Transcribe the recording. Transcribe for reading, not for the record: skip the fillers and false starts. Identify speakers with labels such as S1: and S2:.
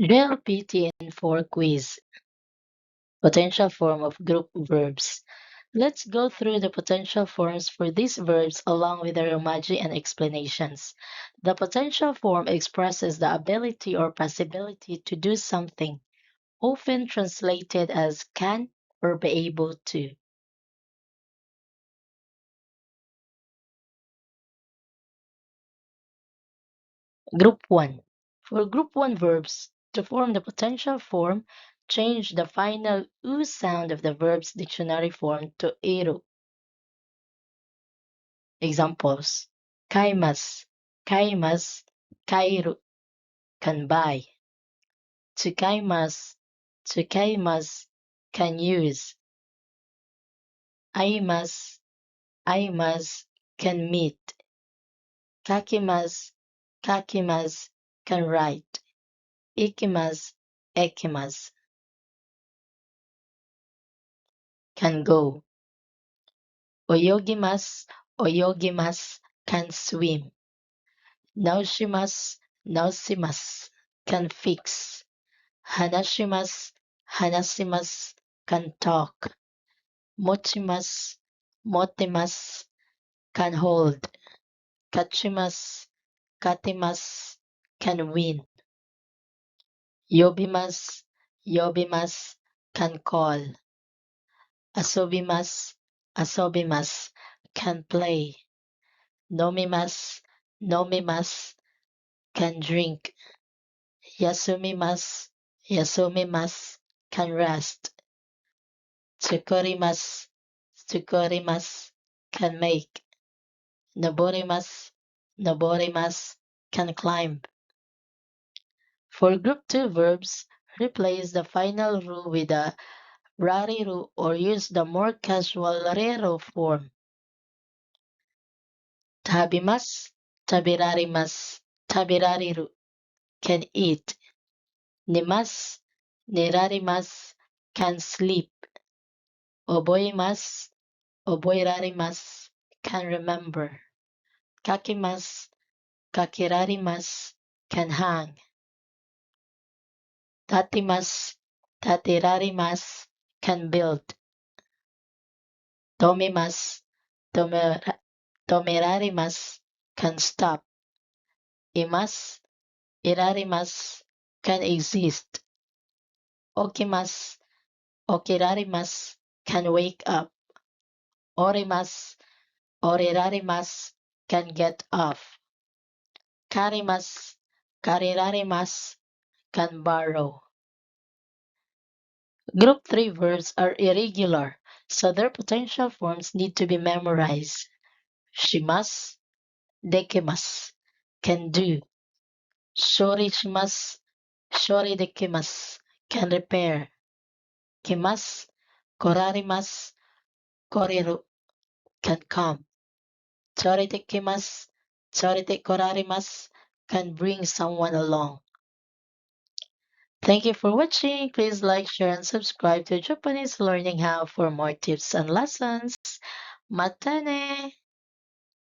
S1: Drill PT in 4 quiz. Potential form of group verbs. Let's go through the potential forms for these verbs along with their emoji and explanations. The potential form expresses the ability or possibility to do something, often translated as can or be able to. Group 1. For Group 1 verbs, to form the potential form, change the final U sound of the verb's dictionary form to eru. Examples: kaimas, kaimas, kairu, can buy. Tsukaimas, tsukaimas, can use. Aimas, aimas, can meet. Kakimas, kakimas, can write. Ikimas, ekimas, can go. Oyogimas, oyogimas, can swim. Naushimas, nausimas, can fix. Hanashimas, hanasimas, can talk. Mochimas, motimas, can hold. Kachimas, katimas, can win. Yobimas, yobimas, can call. Asobimas, asobimas, can play. Nomimas, nomimas, can drink. Yasumimas, yasumimas, can rest. Tsukurimas, tsukurimas, can make. Noborimas, noborimas, can climb. For group 2 verbs, replace the final ru with a rariru or use the more casual rero form. Tabimas, tabirarimas, tabirariru, can eat. Nimas, nirarimas, can sleep. Oboimas, oboirarimas, can remember. Kakimas, kakirarimas, can hang. Tatimas, tatirarimas, can build. Tomimas, tomerarimas, can stop. Imas, irarimas, can exist. Okimas, okirarimas, can wake up. Orimas, orirarimas, can get off. Karimas, karirarimas, can borrow. Group 3 verbs are irregular, so their potential forms need to be memorized. Shimas, dekimas, can do. Shorishimas, shoridekimas, can repair. Kimas, korarimas, koriru, can come. Choritekimas, choritekorarimas, can bring someone along. Thank you for watching. Please like, share, and subscribe to Japanese Learning Hub for more tips and lessons. Matane!